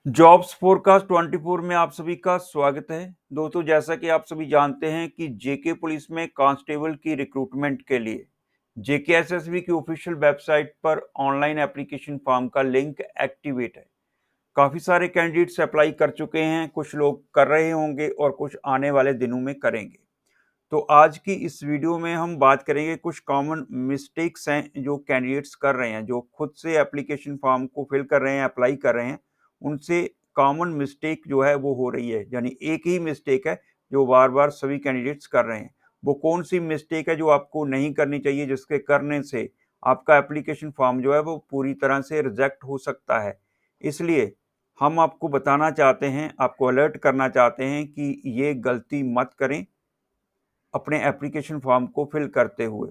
Jobs forecast 24 में आप सभी का स्वागत है। दोस्तों, जैसा कि आप सभी जानते हैं कि जेके पुलिस में कांस्टेबल की रिक्रूटमेंट के लिए जेकेएसएसबी की ऑफिशियल वेबसाइट पर ऑनलाइन एप्लीकेशन फॉर्म का लिंक एक्टिवेट है। काफ़ी सारे कैंडिडेट्स अप्लाई कर चुके हैं, कुछ लोग कर रहे होंगे और कुछ आने वाले दिनों में करेंगे। तो आज की इस वीडियो में हम बात करेंगे कुछ कॉमन मिस्टेक्स हैं जो कैंडिडेट्स कर रहे हैं, जो खुद से एप्लीकेशन फॉर्म को फिल कर रहे हैं, अप्लाई कर रहे हैं। उनसे कॉमन मिस्टेक जो है वो हो रही है, यानी एक ही मिस्टेक है जो बार-बार सभी कैंडिडेट्स कर रहे हैं। वो कौन-सी मिस्टेक है जो आपको नहीं करनी चाहिए, जिसके करने से आपका एप्लीकेशन फॉर्म जो है वो पूरी तरह से रिजेक्ट हो सकता है। इसलिए हम आपको बताना चाहते हैं, आपको अलर्ट करना चाहते हैं कि ये गलती मत करें अपने एप्लीकेशन फॉर्म को फिल करते हुए।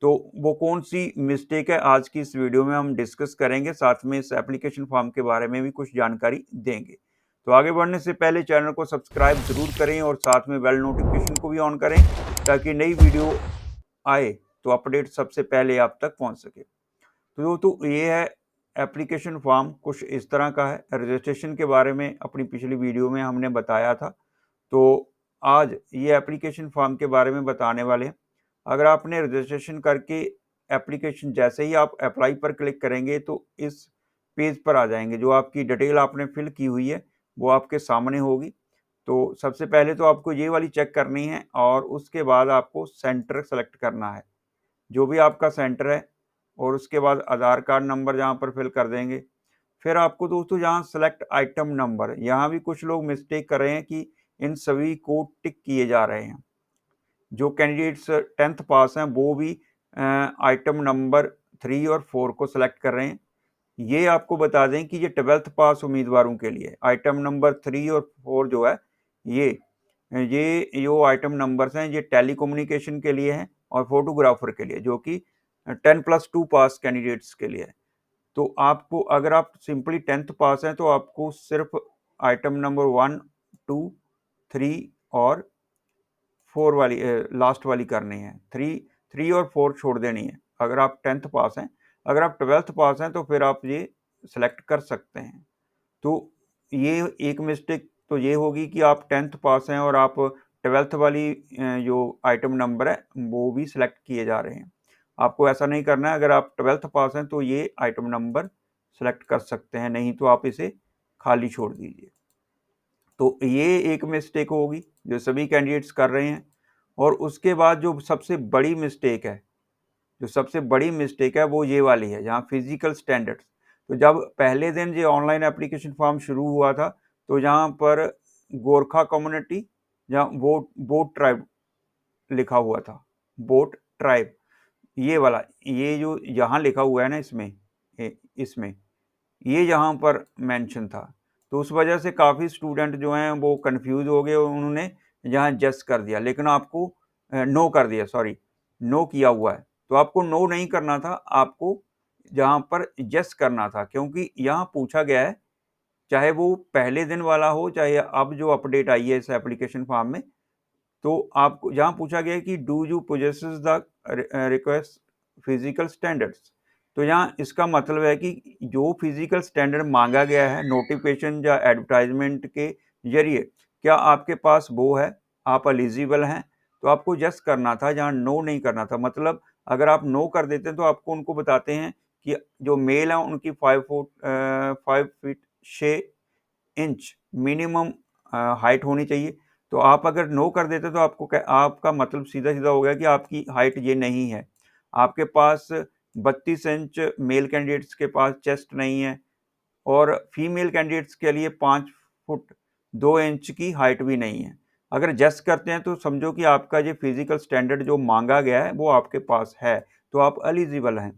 तो वो कौन-सी मिस्टेक है, आज की इस वीडियो में हम डिस्कस करेंगे, साथ में इस एप्लीकेशन फॉर्म के बारे में भी कुछ जानकारी देंगे। तो आगे बढ़ने से पहले चैनल को सब्सक्राइब ज़रूर करें और साथ में बेल नोटिफिकेशन को भी ऑन करें, ताकि नई वीडियो आए तो अपडेट सबसे पहले आप तक पहुँच सके। तो दोस्तों, ये है एप्लीकेशन फॉर्म, कुछ इस तरह का है। रजिस्ट्रेशन के बारे में अपनी पिछली वीडियो में हमने बताया था। तो आज ये एप्लीकेशन फॉर्म के बारे में बताने वाले हैं। अगर आपने रजिस्ट्रेशन करके एप्लीकेशन जैसे ही आप अप्लाई पर क्लिक करेंगे तो इस पेज पर आ जाएंगे। जो आपकी डिटेल आपने फिल की हुई है वो आपके सामने होगी। तो सबसे पहले तो आपको ये वाली चेक करनी है और उसके बाद आपको सेंटर सेलेक्ट करना है, जो भी आपका सेंटर है, और उसके बाद आधार कार्ड नंबर जहाँ पर फिल कर देंगे। फिर आपको दोस्तों यहाँ सेलेक्ट आइटम नंबर, यहाँ भी कुछ लोग मिस्टेक कर रहे हैं कि इन सभी को टिक किए जा रहे हैं। जो कैंडिडेट्स 10th पास हैं वो भी आइटम नंबर 3 और 4 को सिलेक्ट कर रहे हैं। ये आपको बता दें कि ये 12th पास उम्मीदवारों के लिए आइटम नंबर 3 और 4 जो है, ये जो आइटम नंबर्स हैं ये टेलीकम्युनिकेशन के लिए हैं और फोटोग्राफर के लिए, जो कि 10+2 पास कैंडिडेट्स के लिए है। तो आपको, अगर आप सिंपली 10th पास हैं तो आपको सिर्फ आइटम नंबर 1, 2, 3 और 4 वाली लास्ट वाली करनी है। 3 और 4 छोड़ देनी है अगर आप 10th पास हैं। अगर आप 12th पास हैं तो फिर आप ये सेलेक्ट कर सकते हैं। तो ये एक मिस्टेक तो ये होगी कि आप 10th पास हैं और आप 12th वाली जो आइटम नंबर है वो भी सिलेक्ट किए जा रहे हैं। आपको ऐसा नहीं करना है। अगर आप 12th पास हैं तो ये आइटम नंबर सेलेक्ट कर सकते हैं, नहीं तो आप इसे खाली छोड़ दीजिए। तो ये एक मिस्टेक होगी जो सभी कैंडिडेट्स कर रहे हैं। और उसके बाद जो सबसे बड़ी मिस्टेक है, वो ये वाली है, जहाँ फिजिकल स्टैंडर्ड्स। तो जब पहले दिन ये ऑनलाइन एप्लीकेशन फॉर्म शुरू हुआ था तो यहाँ पर गोरखा कम्युनिटी, जहाँ बोट ट्राइब लिखा हुआ था, बोट ट्राइब, ये वाला, ये जो यहाँ लिखा हुआ है ना, इसमें ये यहाँ पर मेंशन था। तो उस वजह से काफ़ी स्टूडेंट जो हैं वो कंफ्यूज हो गए और उन्होंने यहाँ यस कर दिया, लेकिन आपको नो कर दिया, सॉरी, नो किया हुआ है। तो आपको नो नहीं करना था, आपको जहाँ पर यस करना था, क्योंकि यहाँ पूछा गया है, चाहे वो पहले दिन वाला हो चाहे अब जो अपडेट आई है इस एप्लीकेशन फॉर्म में। तो आपको यहाँ पूछा गया है कि do you possesses the request physical standards. तो यहाँ इसका मतलब है कि जो फिजिकल स्टैंडर्ड मांगा गया है नोटिफिकेशन या एडवर्टाइजमेंट के जरिए, क्या आपके पास वो है, आप एलिजिबल हैं। तो आपको यस करना था, जहाँ नो नहीं करना था। मतलब अगर आप नो कर देते हैं तो आपको उनको बताते हैं कि जो मेल है उनकी 5 फीट 6 इंच मिनिमम हाइट होनी चाहिए। तो आप अगर नो कर देते तो आपका मतलब सीधा-सीधा हो गया कि आपकी हाइट ये नहीं है। आपके पास 32 इंच मेल कैंडिडेट्स के पास चेस्ट नहीं है और फीमेल कैंडिडेट्स के लिए 5 फुट 2 इंच की हाइट भी नहीं है। अगर येस करते हैं तो समझो कि आपका ये फिजिकल स्टैंडर्ड जो मांगा गया है वो आपके पास है, तो आप एलिजिबल हैं।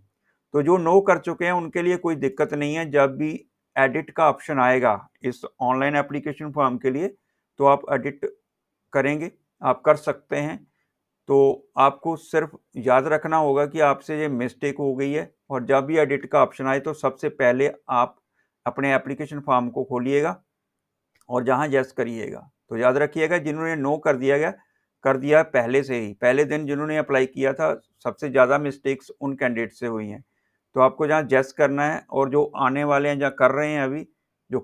तो जो नो कर चुके हैं उनके लिए कोई दिक्कत नहीं है। जब भी एडिट का ऑप्शन आएगा इस ऑनलाइन एप्लीकेशन फॉर्म के लिए, तो आप एडिट करेंगे, आप कर सकते हैं। तो आपको सिर्फ याद रखना होगा कि आपसे ये मिस्टेक हो गई है, और जब भी एडिट का ऑप्शन आए तो सबसे पहले आप अपने एप्लीकेशन फॉर्म को खोलिएगा और जहाँ येस करिएगा। तो याद रखिएगा, जिन्होंने नो कर दिया पहले से ही, पहले दिन जिन्होंने अप्लाई किया था, सबसे ज़्यादा मिस्टेक्स उन कैंडिडेट से हुई हैं। तो आपको जहाँ येस करना है, और जो आने वाले हैं, जहाँ कर रहे हैं अभी, जो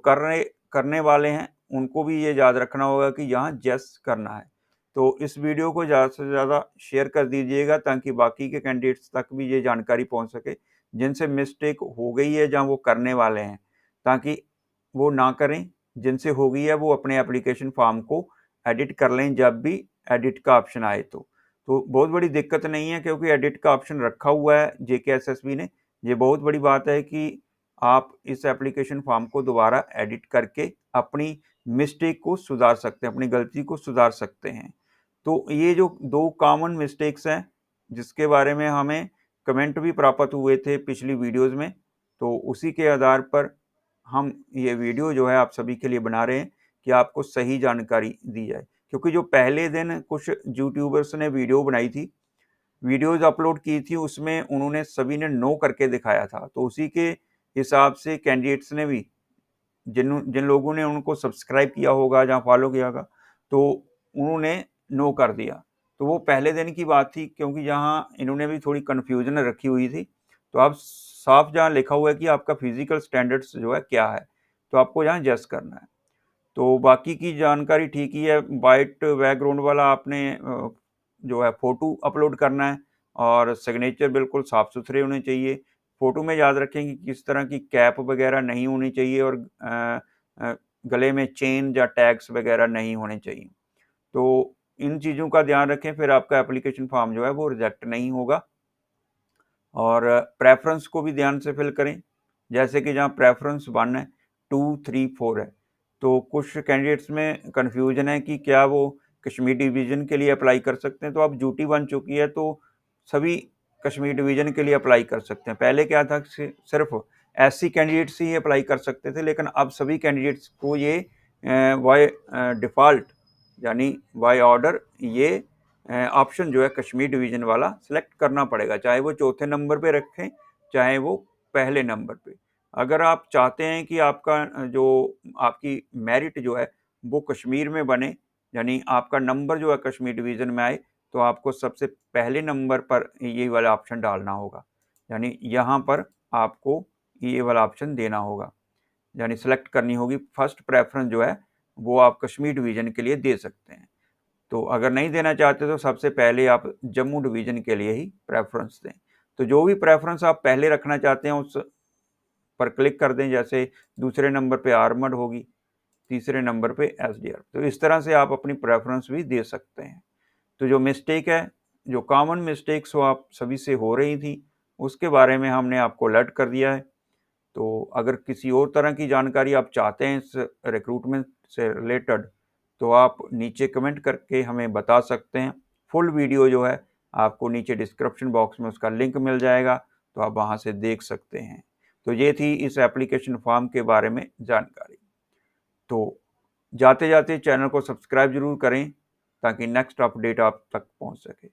करने वाले हैं उनको भी ये याद रखना होगा कि यहाँ यस करना है। तो इस वीडियो को ज़्यादा से ज़्यादा शेयर कर दीजिएगा ताकि बाकी के कैंडिडेट्स तक भी ये जानकारी पहुँच सके, जिनसे मिस्टेक हो गई है जहाँ वो करने वाले हैं, ताकि वो ना करें। जिनसे हो गई है वो अपने एप्लीकेशन फॉर्म को एडिट कर लें जब भी एडिट का ऑप्शन आए तो। बहुत बड़ी दिक्कत नहीं है क्योंकि एडिट का ऑप्शन रखा हुआ है जेकेएसएसबी ने। ये बहुत बड़ी बात है कि आप इस एप्लीकेशन फॉर्म को दोबारा एडिट करके अपनी मिस्टेक को सुधार सकते हैं, अपनी गलती को सुधार सकते हैं। तो ये जो 2 कॉमन मिस्टेक्स हैं जिसके बारे में हमें कमेंट भी प्राप्त हुए थे पिछली वीडियोज़ में, तो उसी के आधार पर हम ये वीडियो जो है आप सभी के लिए बना रहे हैं कि आपको सही जानकारी दी जाए। क्योंकि जो पहले दिन कुछ यूट्यूबर्स ने वीडियो बनाई थी, वीडियोज़ अपलोड की थी, उसमें उन्होंने सभी ने नो करके दिखाया था। तो उसी के हिसाब से कैंडिडेट्स ने भी जिन जिन लोगों ने उनको सब्सक्राइब किया होगा, जहाँ फॉलो किया होगा, तो उन्होंने नो कर दिया। तो वो पहले दिन की बात थी क्योंकि जहाँ इन्होंने भी थोड़ी कन्फ्यूजन रखी हुई थी। तो अब साफ जहाँ लिखा हुआ है कि आपका फिजिकल स्टैंडर्ड्स जो है क्या है, तो आपको यहाँ यस करना है। तो बाकी की जानकारी ठीक ही है। वाइट बैकग्राउंड वाला आपने जो है फ़ोटो अपलोड करना है और सिग्नेचर बिल्कुल साफ-सुथरे होने चाहिए। फ़ोटो में याद रखें कि किस तरह की कैप वगैरह नहीं होनी चाहिए और गले में चेन या टैग्स वगैरह नहीं होने चाहिए। तो इन चीज़ों का ध्यान रखें, फिर आपका एप्लीकेशन फॉर्म जो है वो रिजेक्ट नहीं होगा। और प्रेफ़रेंस को भी ध्यान से फिल करें। जैसे कि जहाँ प्रेफ़रेंस 1 है, 2, 3, 4 है। तो कुछ कैंडिडेट्स में कन्फ्यूजन है कि क्या वो कश्मीर डिवीज़न के लिए अप्लाई कर सकते हैं। तो अब ड्यूटी बन चुकी है तो सभी कश्मीर डिवीज़न के लिए अप्लाई कर सकते हैं। पहले क्या था कि सिर्फ़ एससी कैंडिडेट्स ही अप्लाई कर सकते थे, लेकिन अब सभी कैंडिडेट्स को ये बाय डिफ़ॉल्ट यानी बाय ऑर्डर ये ऑप्शन जो है कश्मीर डिवीज़न वाला सेलेक्ट करना पड़ेगा, चाहे वो चौथे नंबर पे रखें, चाहे वो पहले नंबर पे। अगर आप चाहते हैं कि आपका जो आपकी मेरिट जो है वो कश्मीर में बने, यानी आपका नंबर जो है कश्मीर डिवीज़न में आए, तो आपको सबसे पहले नंबर पर ये वाला ऑप्शन डालना होगा। यानी यहाँ पर आपको ये वाला ऑप्शन देना होगा, यानी सेलेक्ट करनी होगी। फर्स्ट प्रेफ़रेंस जो है वो आप कश्मीर डिवीज़न के लिए दे सकते हैं। तो अगर नहीं देना चाहते तो सबसे पहले आप जम्मू डिवीज़न के लिए ही प्रेफ़रेंस दें। तो जो भी प्रेफ़रेंस आप पहले रखना चाहते हैं उस पर क्लिक कर दें। जैसे दूसरे नंबर पे आर्मड होगी, तीसरे नंबर पे एसडीआर। तो इस तरह से आप अपनी प्रेफ़रेंस भी दे सकते हैं। तो जो मिस्टेक है, जो कॉमन मिस्टेक्स वो आप सभी से हो रही थी, उसके बारे में हमने आपको अलर्ट कर दिया है। तो अगर किसी और तरह की जानकारी आप चाहते हैं इस रिक्रूटमेंट से रिलेटेड, तो आप नीचे कमेंट करके हमें बता सकते हैं। फुल वीडियो जो है आपको नीचे डिस्क्रिप्शन बॉक्स में उसका लिंक मिल जाएगा, तो आप वहाँ से देख सकते हैं। तो ये थी इस एप्लीकेशन फॉर्म के बारे में जानकारी। तो जाते-जाते चैनल को सब्सक्राइब ज़रूर करें ताकि नेक्स्ट अपडेट आप तक पहुँच सके।